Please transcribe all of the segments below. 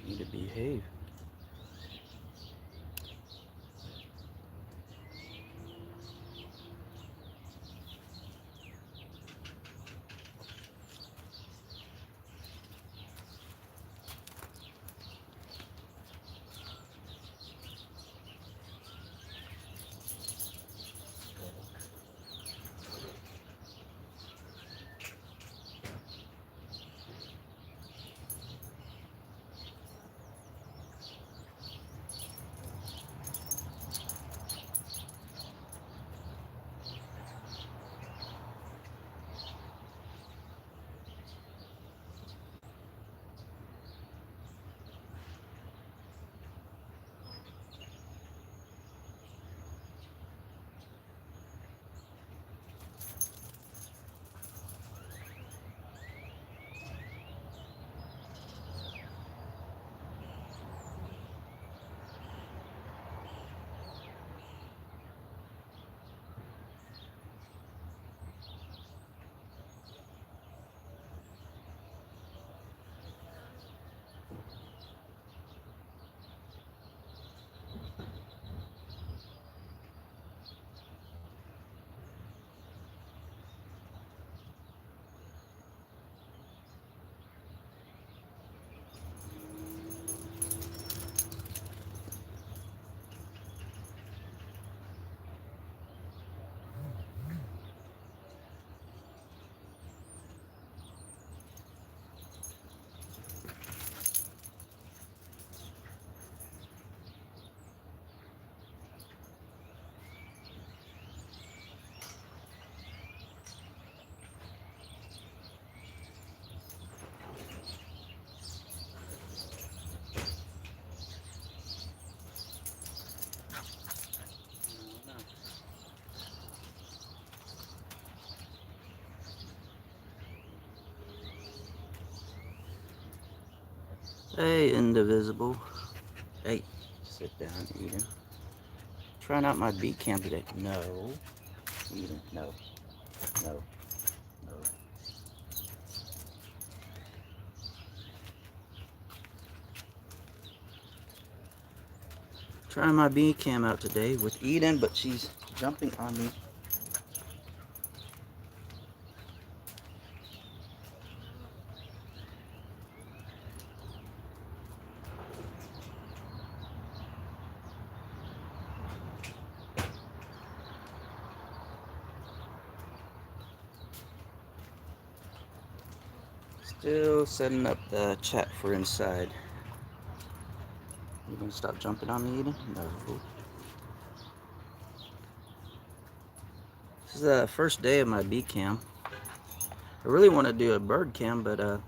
Need to behave. Hey, indivisible. Hey, sit down, Eden. Trying out my beat cam today. No. Eden, no. No. No. Trying my beat cam out today with Eden, but she's jumping on me. Still setting up the chat for inside. You gonna stop jumping on me, Eden? No. This is the first day of my beat cam. I really want to do a bird cam, but I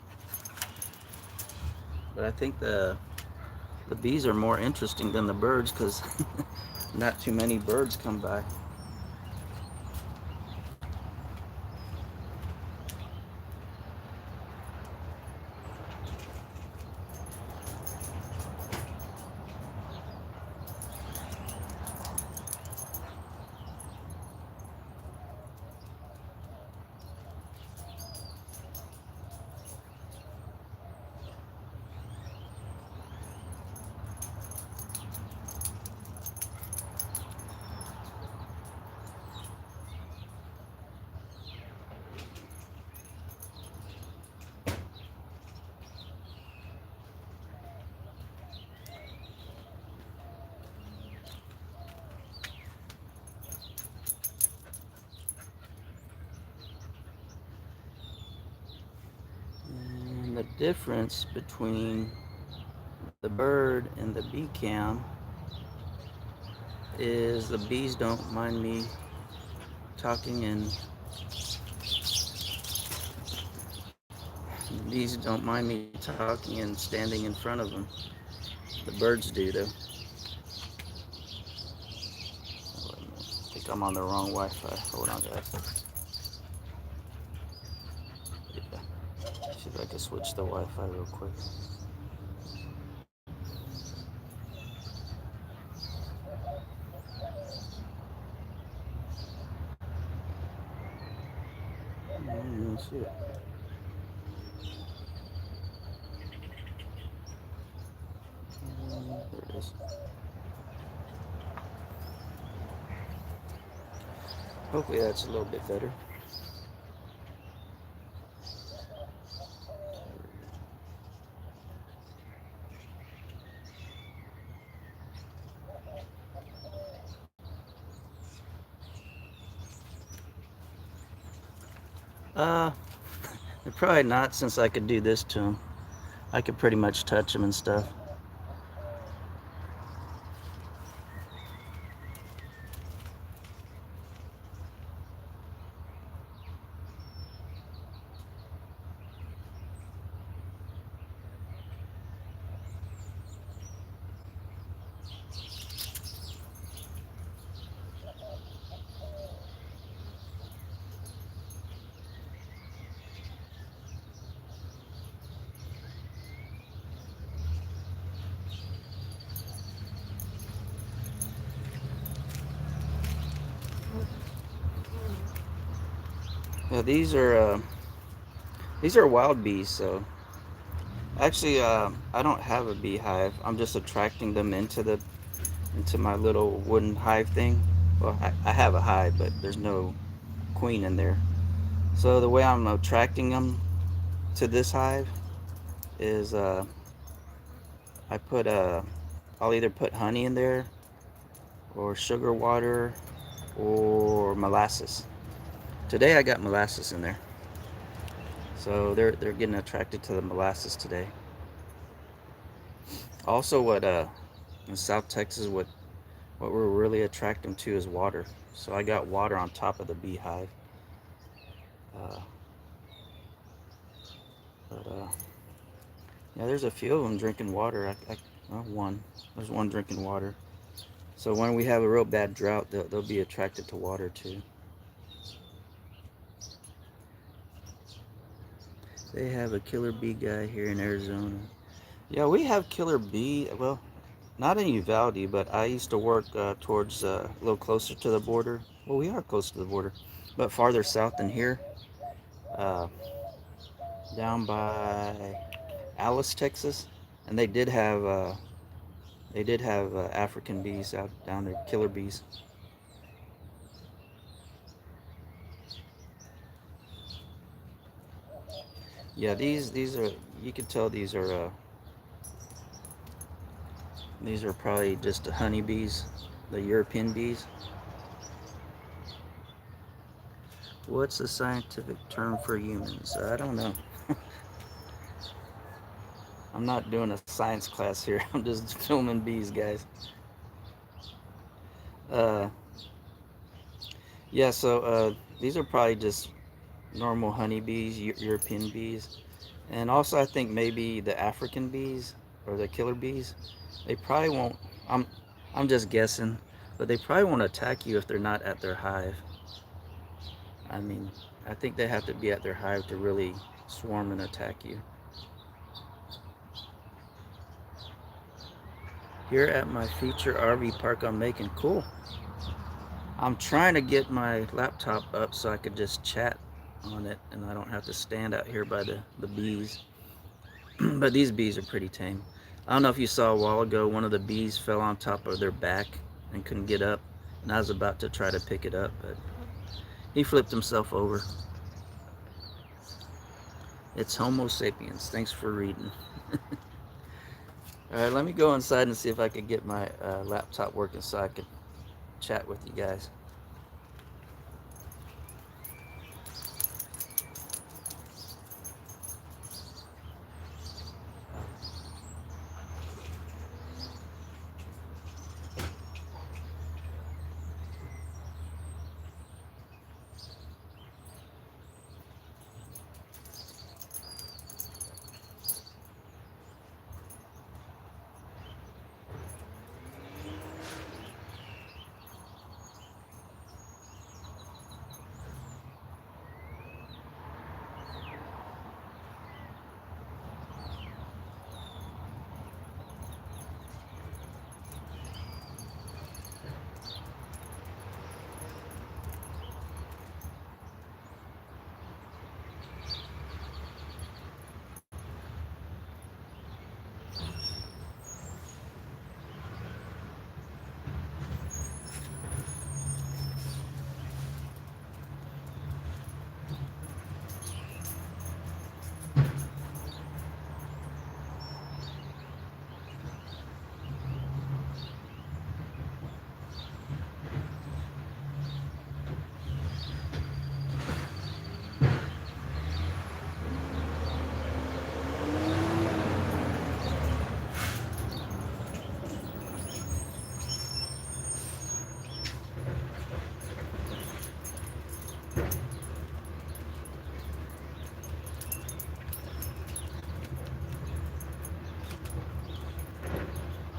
think the bees are more interesting than the birds because not too many birds come by. And the difference between the bird and the bee cam is the bees don't mind me talking and talking and standing in front of them. The birds do though. I think I'm on the wrong Wi-Fi. Hold on, guys. Yeah. See if I can switch the Wi-Fi real quick. See it. There it is. Hopefully that's a little bit better. Uh, probably not, since I could do this to them. I could pretty much touch them and stuff. Yeah, these are wild bees. So actually, I don't have a beehive. I'm just attracting them into my little wooden hive thing. Well, I have a hive, but there's no queen in there. So the way I'm attracting them to this hive is I put I'll either put honey in there or sugar water or molasses. Today I got molasses in there. So they're getting attracted to the molasses today. Also, what in South Texas, what we're really attracting to is water. So I got water on top of the beehive. Uh, but yeah, there's a few of them drinking water. Well, one. There's one drinking water. So when we have a real bad drought, they'll be attracted to water too. They have a killer bee guy here in Arizona. Yeah, we have killer bee. Well, not in Uvalde, but I used to work towards a little closer to the border. Well, we are close to the border, but farther south than here, uh, down by Alice, Texas, and they did have African bees out down there, killer bees. Yeah, these are, you can tell these are probably just the honeybees, the European bees. What's the scientific term for humans? I don't know. I'm not doing a science class here. I'm just filming bees, guys. Uh, yeah, so these are probably just normal honeybees, European bees. And also I think maybe the African bees or the killer bees, they probably won't, I'm, I'm just guessing, but they probably won't attack you if they're not at their hive. I mean, I think they have to be at their hive to really swarm and attack you. Here at my future RV park I'm making. Cool. I'm trying to get my laptop up so I could just chat on it and I don't have to stand out here by the bees. But these bees are pretty tame. I don't know if you saw a while ago, one of the bees fell on top of their back and couldn't get up. And I was about to try to pick it up, but he flipped himself over. It's Homo sapiens. Thanks for reading. All right, let me go inside and see if I could get my laptop working so I could chat with you guys.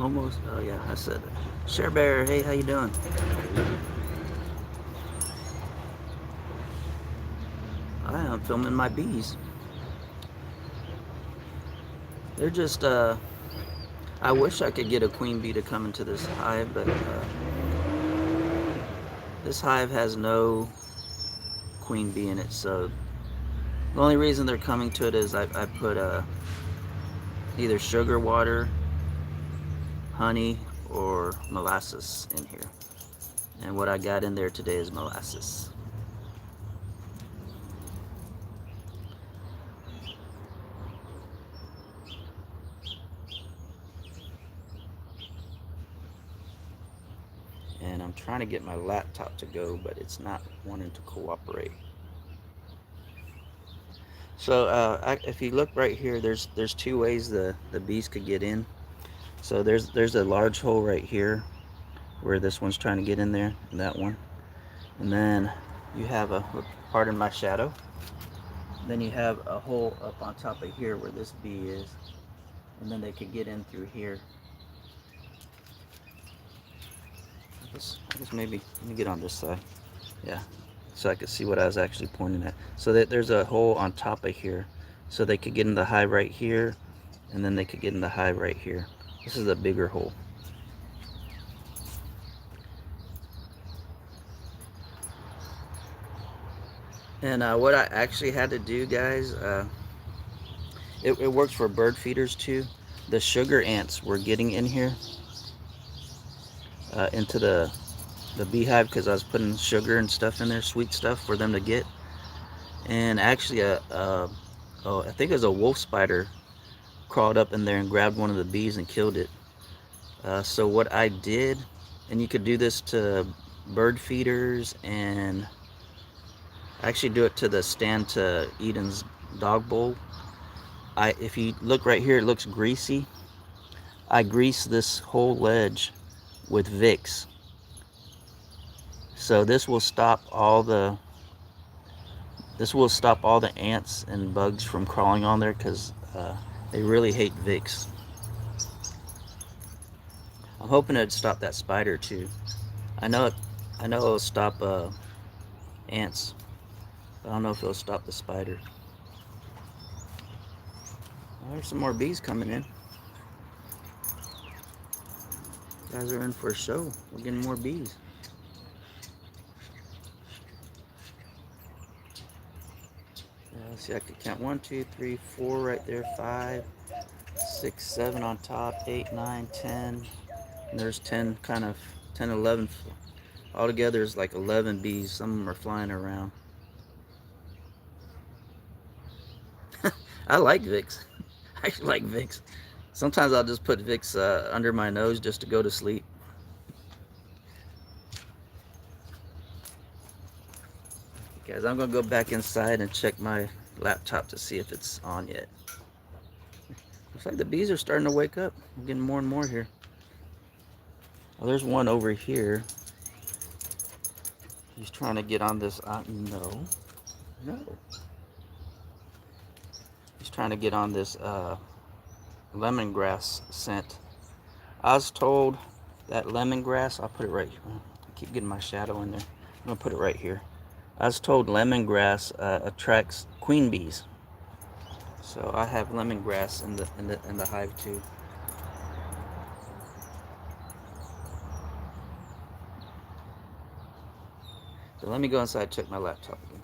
Almost. Oh yeah, I said it. Share Bear. Hey, how you doing? I am filming my bees. They're just. I wish I could get a queen bee to come into this hive, but this hive has no queen bee in it. So the only reason they're coming to it is I put either sugar water, honey, or molasses in here. And what I got in there today is molasses. And I'm trying to get my laptop to go, but it's not wanting to cooperate. So if you look right here, there's two ways the bees could get in. So there's a large hole right here where this one's trying to get in there, and that one. And then you have a, pardon my shadow, then you have a hole up on top of here where this bee is, and then they could get in through here. I guess maybe, let me get on this side. Yeah, so I could see what I was actually pointing at. So that there's a hole on top of here, so they could get in the hive right here, and then they could get in the hive right here. This is a bigger hole. And what I actually had to do, guys, it works for bird feeders too. The sugar ants were getting in here into the beehive because I was putting sugar and stuff in there, sweet stuff for them to get. And actually, oh, I think it was a wolf spider crawled up in there and grabbed one of the bees and killed it. So what I did, and you could do this to bird feeders, and actually do it to the stand to Eden's dog bowl. If you look right here, it looks greasy. I grease this whole ledge with Vicks. So this will stop all the ants and bugs from crawling on there because they really hate Vicks. I'm hoping it'd stop that spider too. I know it'll stop ants, but I don't know if it'll stop the spider. Well, there's some more bees coming in. You guys are in for a show. We're getting more bees. Let's see, I could count 1, 2, 3, 4 right there, 5, 6, 7 on top, 8, 9, 10. And there's 10, kind of 10, 11. Altogether is like 11 bees. Some of them are flying around. I like Vicks. I actually like Vicks. Sometimes I'll just put Vicks under my nose just to go to sleep. Guys, I'm gonna go back inside and check my laptop to see if it's on yet. Looks like the bees are starting to wake up. I'm getting more and more here. Oh, there's one over here. He's trying to get on this. No. He's trying to get on this lemongrass scent. I was told that lemongrass, I'll put it right here. I keep getting my shadow in there. I'm gonna put it right here. I was told lemongrass attracts queen bees. So I have lemongrass in the hive too. So let me go inside and check my laptop again.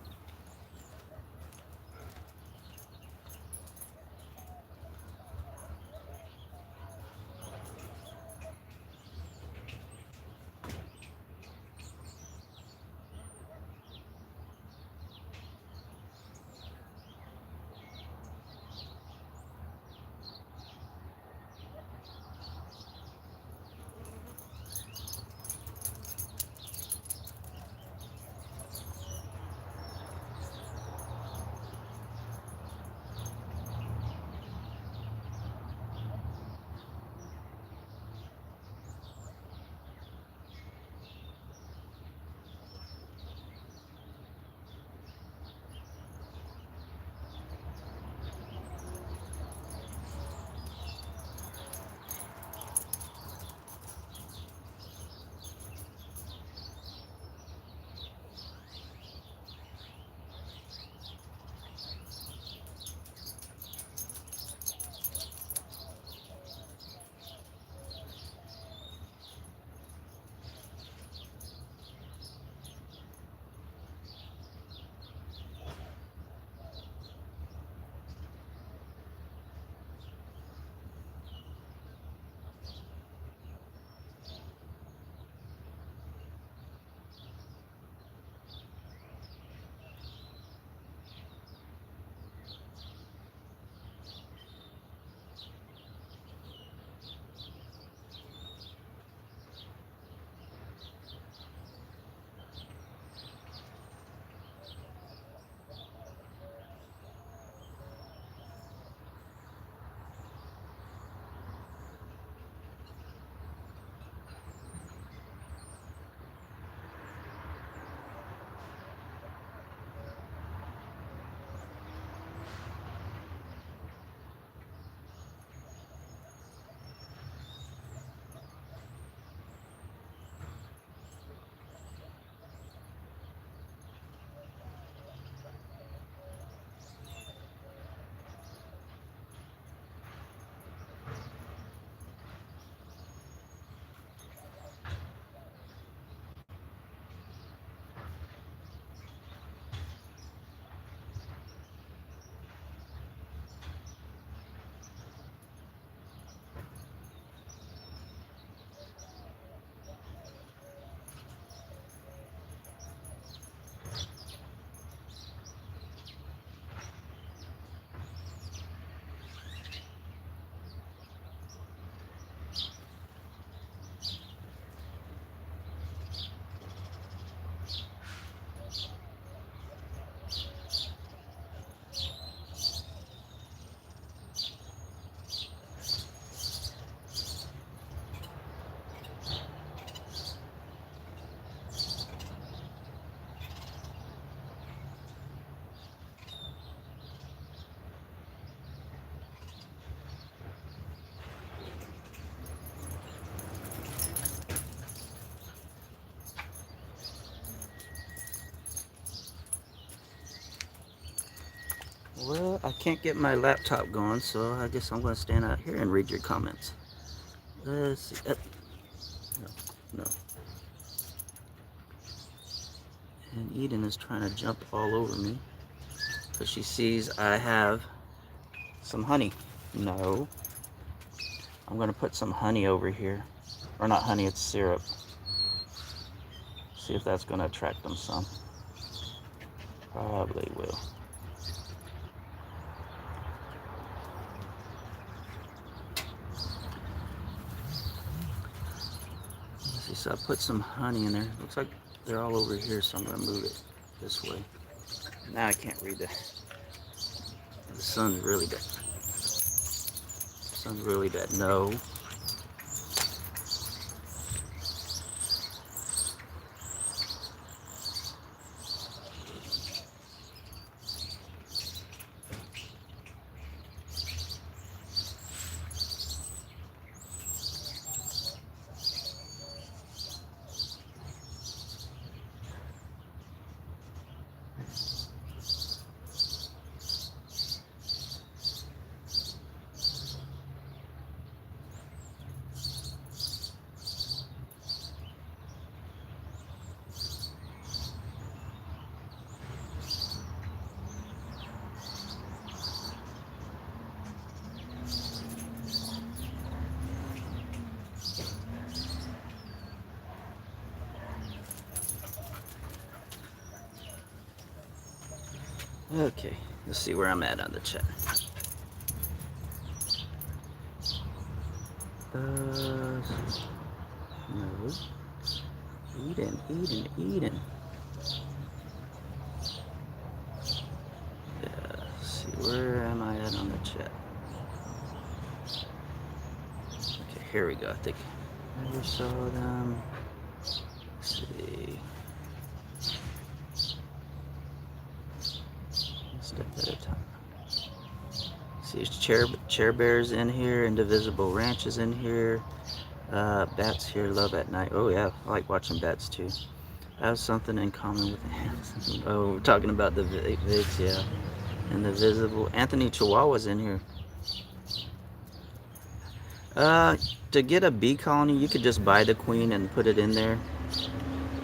Well, I can't get my laptop going, so I guess I'm going to stand out here and read your comments. Let's see. No, no. And Eden is trying to jump all over me because she sees I have some honey. No. I'm going to put some honey over here. Or not honey, it's syrup. See if that's going to attract them some. Probably will. Let's see, so I put some honey in there. Looks like they're all over here, so I'm going to move it this way. Now I can't read that. The sun's really bad. The sun's really bad. No. Okay, let's see where I'm at on the chat. No. Eden. Yeah, let's see, where am I at on the chat? Okay, here we go, I think. Never saw them. Let's see. Step at a time. See, Chair Bears in here, Indivisible Ranch is in here, Bats here, Love at Night. Oh yeah, I like watching bats too. I have something in common with ants. Oh, we're talking about the vids, yeah. Indivisible. Anthony Chihuahua's in here. To get a bee colony, you could just buy the queen and put it in there.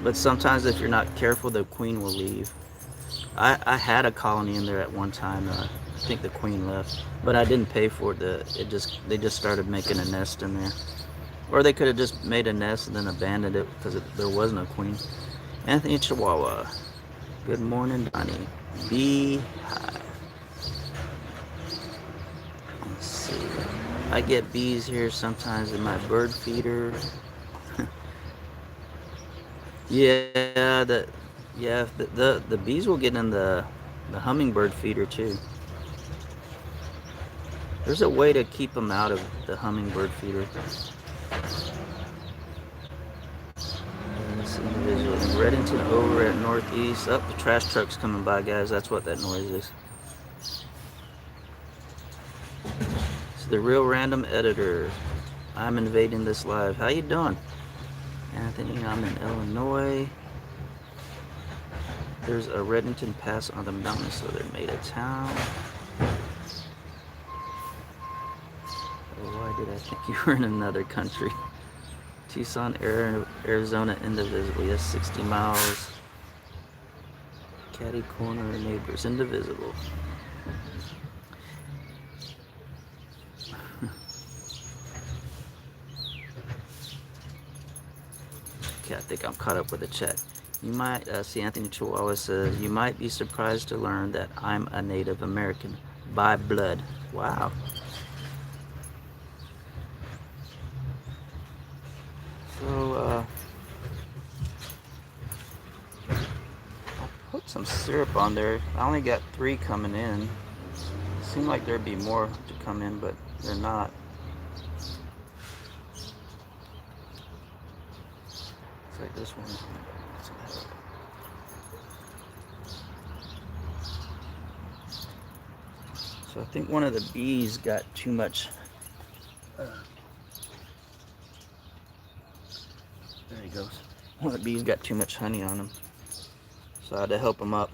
But sometimes if you're not careful, the queen will leave. I had a colony in there at one time. I think the queen left, but I didn't pay for it. They just started making a nest in there, or they could have just made a nest and then abandoned it because there wasn't a queen. Anthony Chihuahua. Good morning, Donnie. Beehive. Let's see. I get bees here sometimes in my bird feeder. Yeah, the bees will get in the hummingbird feeder too. There's a way to keep them out of the hummingbird feeder. This individual in Reddington over at Northeast. Up, the trash truck's coming by, guys. That's what that noise is. It's the Real Random Editor. I'm invading this live. How you doing, Anthony? I'm in Illinois. There's a Reddington Pass on the mountain, so they're made a town. Why did I think you were in another country? Tucson, Arizona, Indivisible. Yes, 60 miles. Caddy Corner, Neighbors, Indivisible. Okay, I think I'm caught up with the chat. You might see Anthony Chihuahua says, you might be surprised to learn that I'm a Native American by blood. Wow. So, I put some syrup on there. I only got 3 coming in. Seemed like there'd be more to come in, but they're not. It's like this one. So I think one of the bees got too much. There he goes. One of the bees got too much honey on him. So I had to help him up.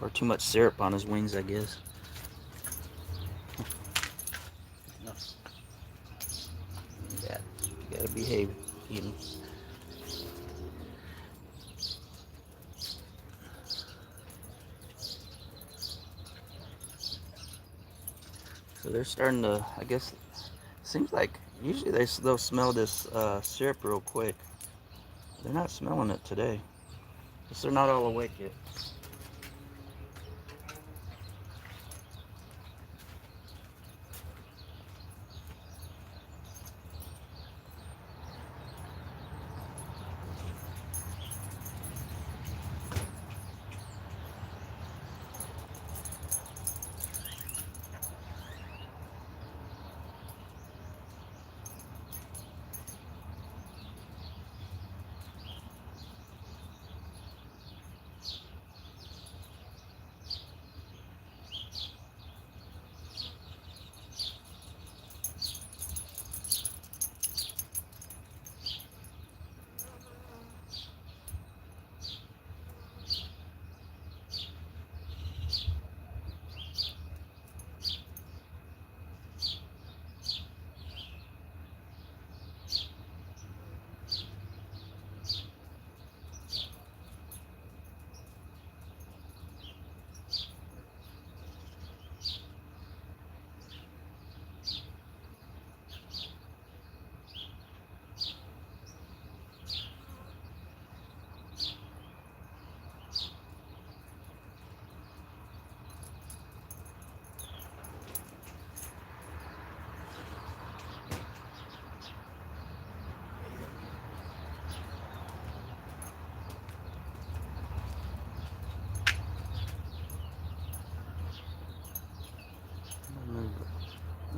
Or too much syrup on his wings, I guess. Gotta behave, Eden. So they're starting to, I guess, seems like usually they'll smell this syrup real quick. They're not smelling it today. Guess they're not all awake yet.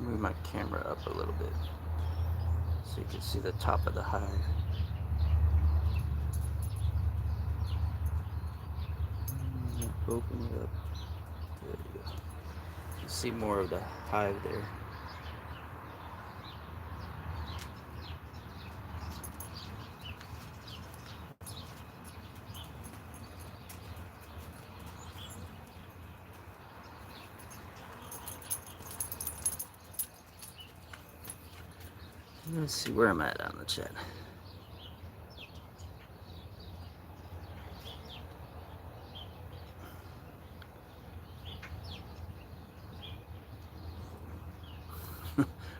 Move my camera up a little bit so you can see the top of the hive. Open it up. There you go. You see more of the hive there. Let's see where I'm at on the chat.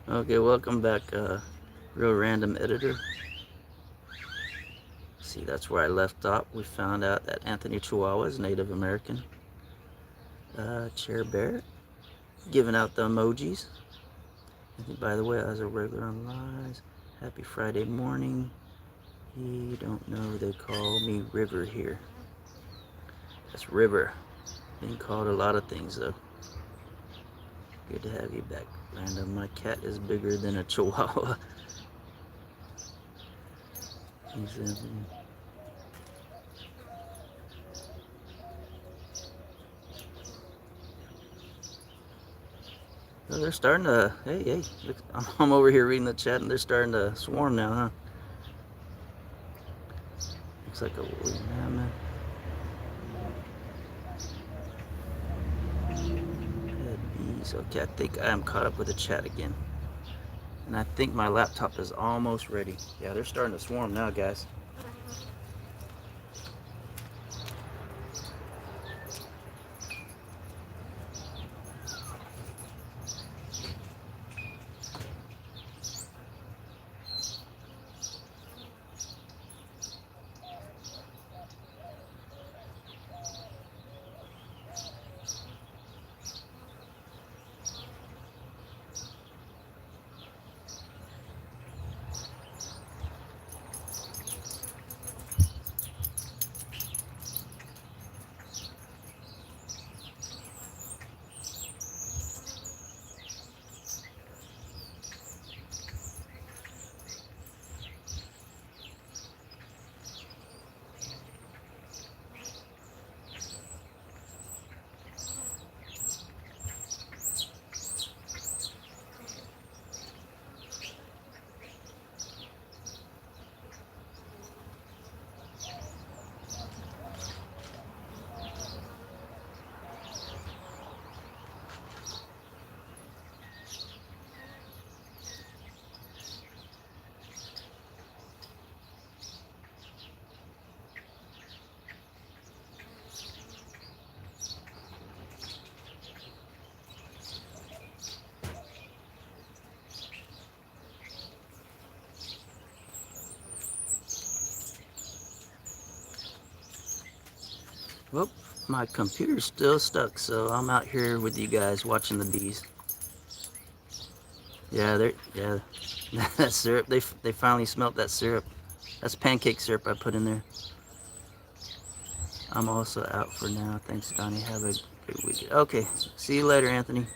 Okay, welcome back, Real Random Editor. See, that's where I left off. We found out that Anthony Chihuahua is Native American. Chair Bear, giving out the emojis. I think, by the way, as a regular on lives, happy Friday morning. You don't know, they call me River here. That's River. Being called a lot of things, though. Good to have you back, Random. My cat is bigger than a Chihuahua. Oh, they're starting to, hey, look, I'm over here reading the chat and they're starting to swarm now, huh? Looks like a woolly mammoth. Bees. Okay, I think I am caught up with the chat again. And I think my laptop is almost ready. Yeah, they're starting to swarm now, guys. Well, my computer's still stuck, so I'm out here with you guys watching the bees. Yeah, that syrup. They finally smelt that syrup. That's pancake syrup I put in there. I'm also out for now. Thanks, Donnie. Have a good week. Okay, see you later, Anthony.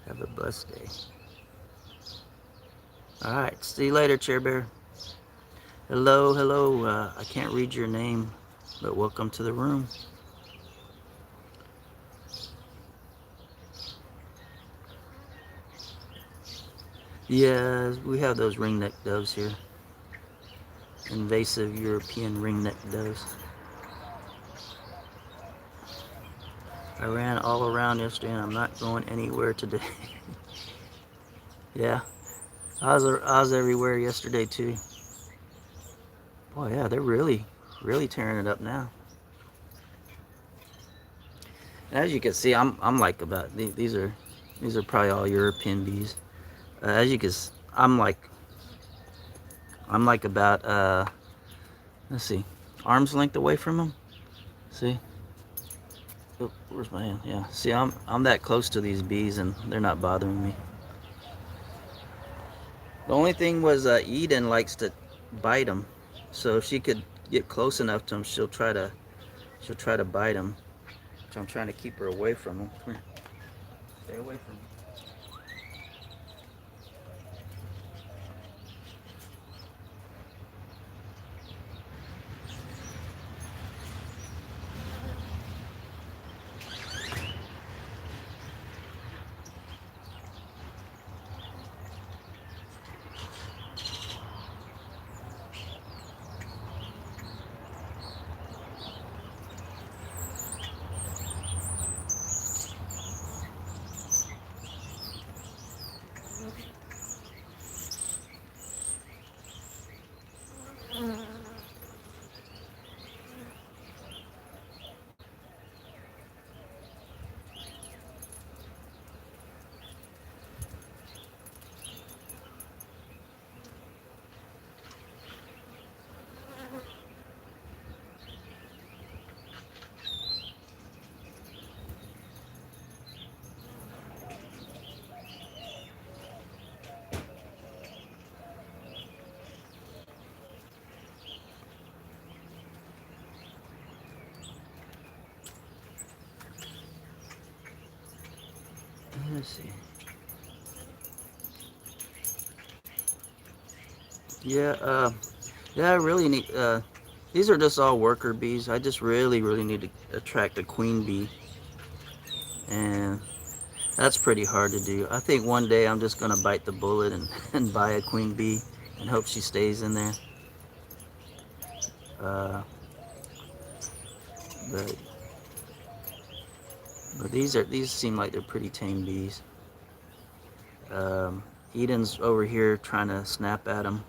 Have a blessed day. All right, see you later, Chair Bear. Hello, hello. I can't read your name, but welcome to the room. Yeah, we have those ringneck doves here. Invasive European ringneck doves. I ran all around yesterday and I'm not going anywhere today. Yeah, I was everywhere yesterday too. Boy, yeah, they're really tearing it up now. As you can see, I'm like about these are probably all European bees. As you can, I'm like about let's see, arm's length away from them. See, oh, where's my hand? Yeah, see, I'm that close to these bees and they're not bothering me. The only thing was Eden likes to bite them, so if she could get close enough to them, she'll try to bite them. So I'm trying to keep her away from them. Come here, stay away from me. Let's see. Yeah, yeah, I really need, these are just all worker bees. I just really need to attract a queen bee. And that's pretty hard to do. I think one day I'm just going to bite the bullet and, and buy a queen bee and hope she stays in there. Uh, but these seem like they're pretty tame bees. Eden's over here trying to snap at them,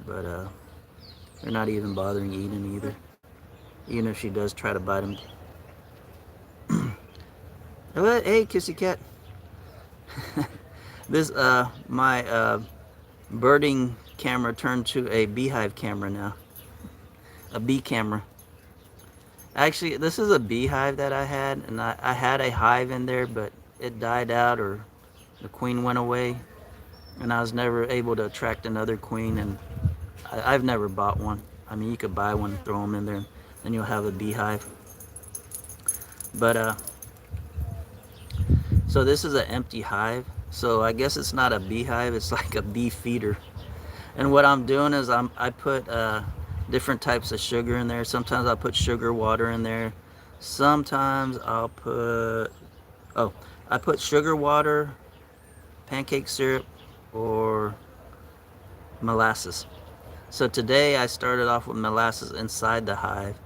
but they're not even bothering Eden either, even if she does try to bite him. Hey, kissy cat. This my birding camera turned to a beehive camera now, a bee camera. Actually, this is a beehive that I had, and I had a hive in there, but it died out, or the queen went away, and I was never able to attract another queen, and I've never bought one. I mean, you could buy one, throw them in there, and then you'll have a beehive. But so this is an empty hive, so I guess it's not a beehive, it's like a bee feeder. And what I'm doing is I put different types of sugar in there. Sometimes I'll put sugar water in there. Sometimes I'll put, I put sugar water, pancake syrup, or molasses. So today I started off with molasses inside the hive,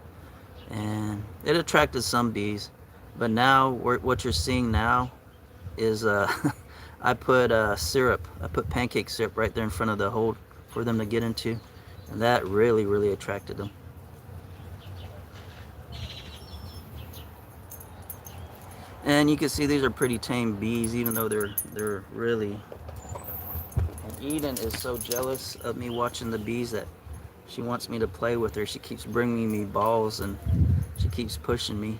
and it attracted some bees. But now what you're seeing now is I put syrup. I put pancake syrup right there in front of the hole for them to get into, and that really attracted them. And you can see these are pretty tame bees, even though they're really. And Eden is so jealous of me watching the bees that She wants me to play with her. She keeps bringing me balls and she keeps pushing me.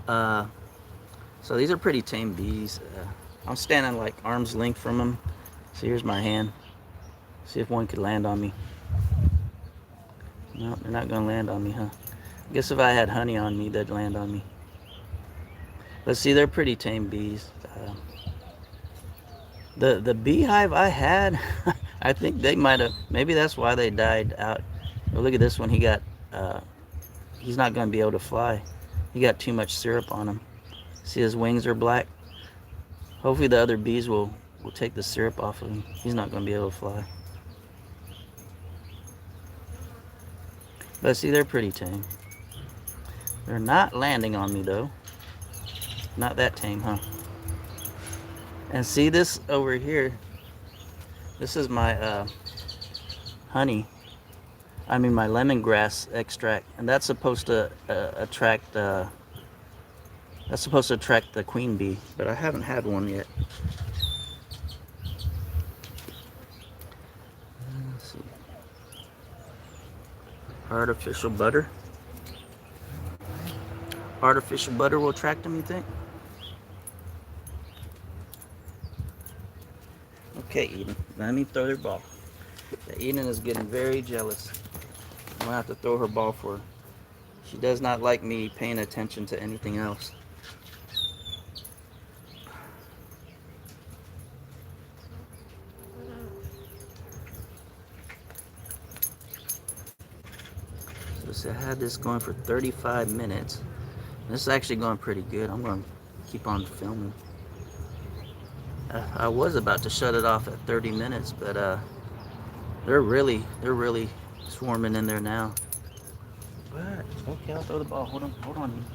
So these are pretty tame bees. I'm standing like arm's length from them. So here's my hand. See if one could land on me. No, they're not gonna land on me, huh? I guess if I had honey on me, they'd land on me. Let's see, they're pretty tame bees. The beehive I had, I think they might have, maybe that's why they died out. Oh, look at this one. He's not going to be able to fly. He got too much syrup on him. See, his wings are black. Hopefully the other bees will take the syrup off of him. He's not going to be able to fly. But see, they're pretty tame. They're not landing on me though. Not that tame, huh? And see this over here. This is my honey. I mean my lemongrass extract, and that's supposed to attract. That's supposed to attract the queen bee, but I haven't had one yet. Let's see. Artificial butter. Artificial butter will attract them, you think? Okay, Eden. Let me throw her ball. Eden is getting very jealous. I'm gonna have to throw her ball for her. She does not like me paying attention to anything else. So I had this going for 35 minutes. This is actually going pretty good. I'm going to keep on filming. I was about to shut it off at 30 minutes, but they're really swarming in there now. But okay, I'll throw the ball. Hold on.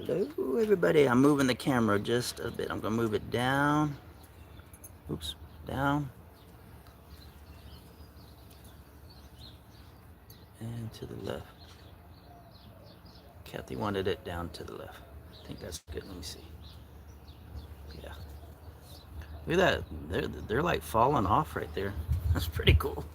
Hello, everybody. I'm moving the camera just a bit. I'm going to move it down. Oops, down. And to the left. Kathy wanted it down to the left. I think that's good. Let me see. Yeah. Look at that. They're like falling off right there. That's pretty cool.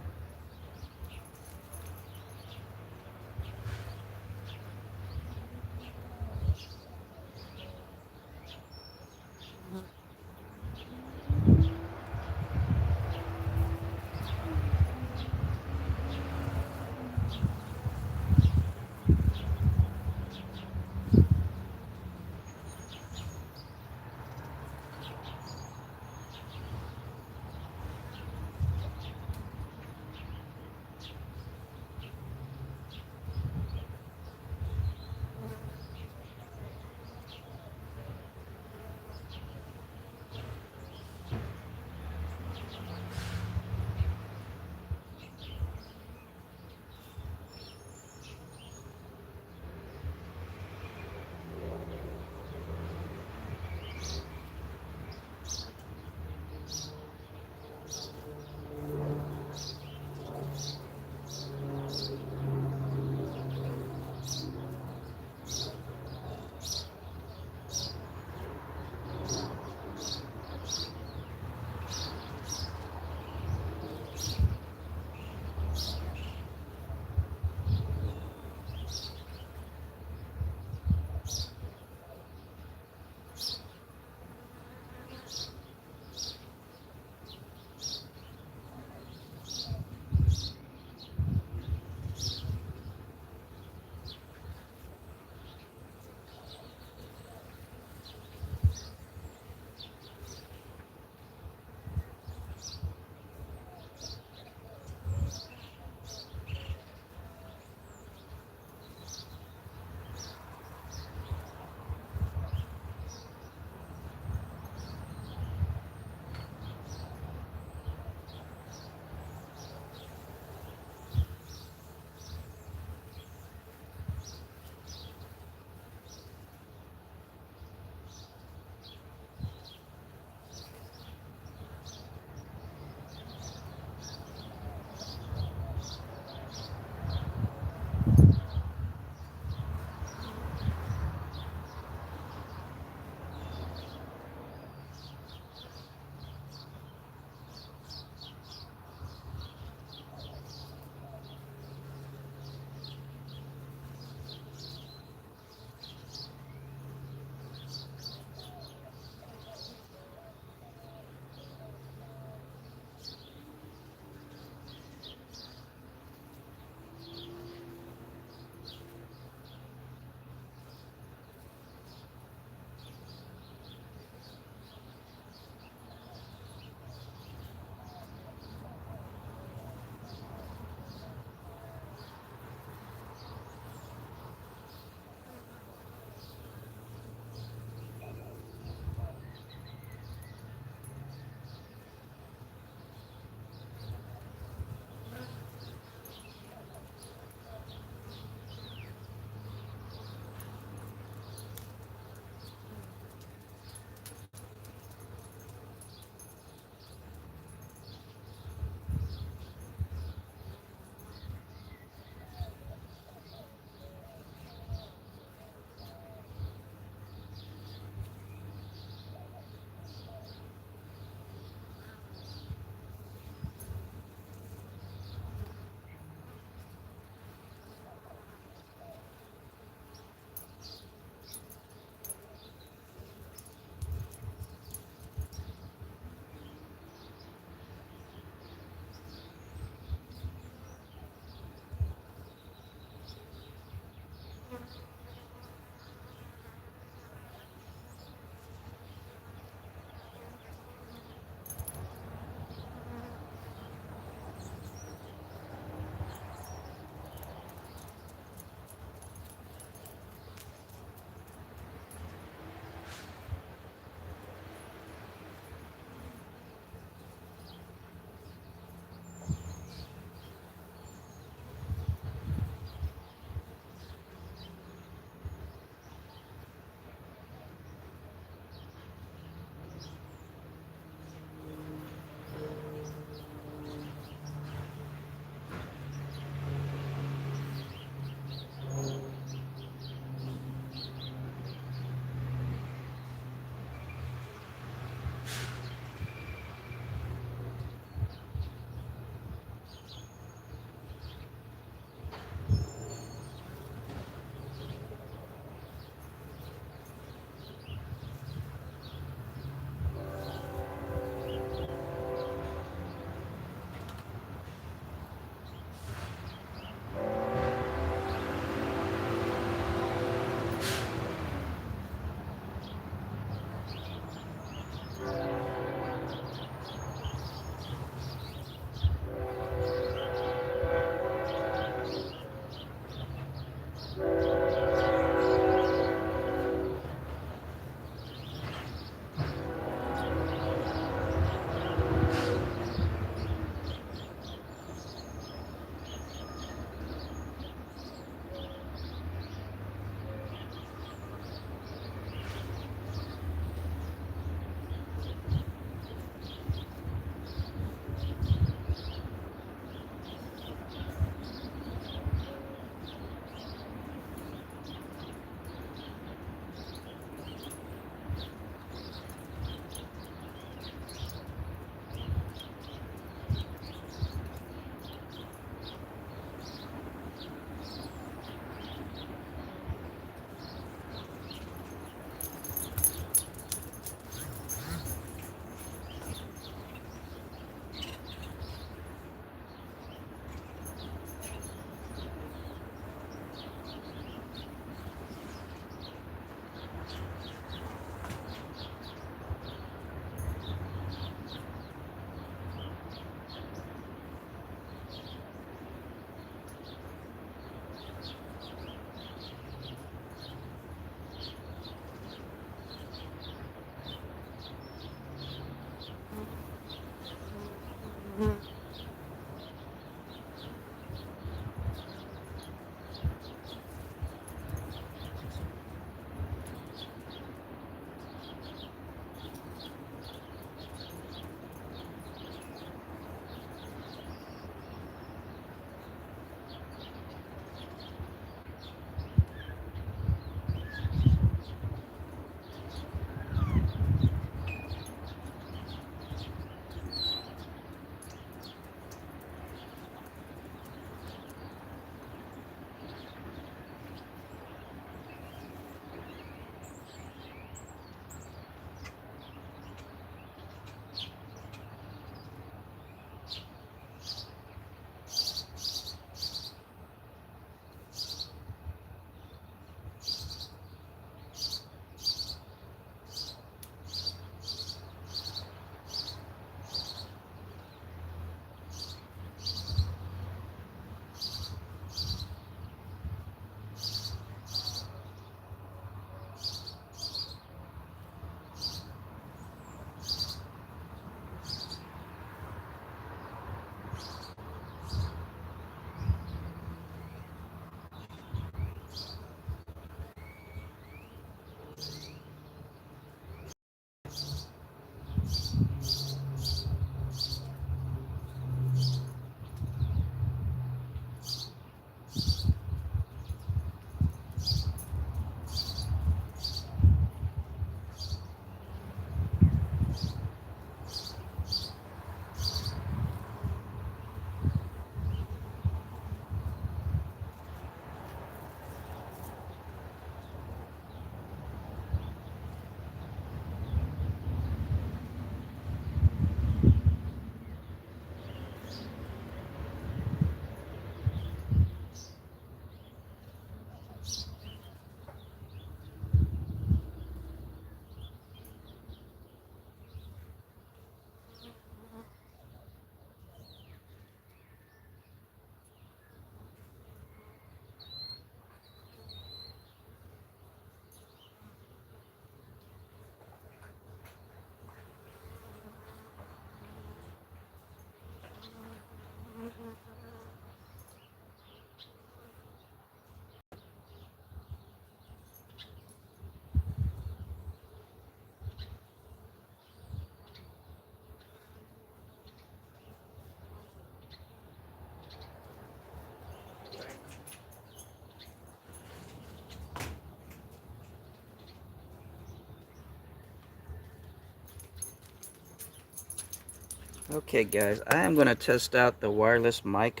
Okay, guys, I am going to test out the wireless mic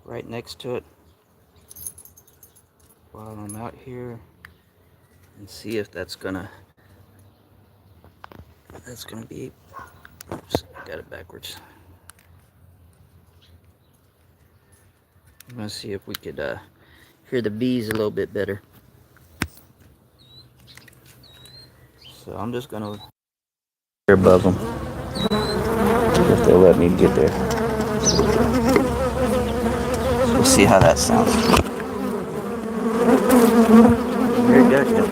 right next to it while I'm out here and see if that's gonna be. Oops, got it backwards. I'm gonna see if we could hear the bees a little bit better. So I'm just gonna hear above them if they'll let me get there. So we'll see how that sounds. Very good.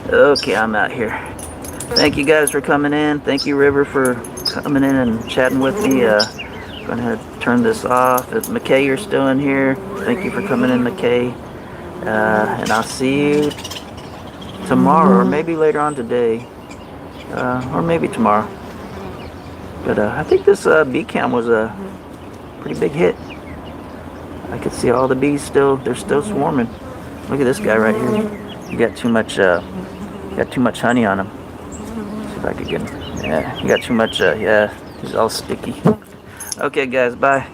Okay, I'm out here. Thank you guys for coming in. Thank you, River, for coming in and chatting with me. Going to turn this off. If McKay, you're still in here, thank you for coming in, McKay. And I'll see you tomorrow, or maybe later on today, or maybe tomorrow. But I think this bee cam was a pretty big hit. I could see all the bees they're still swarming. Look at this guy right here. You got too much honey on him. Let's see if I could get him. Yeah, you got too much, yeah, he's all sticky. Okay guys, bye.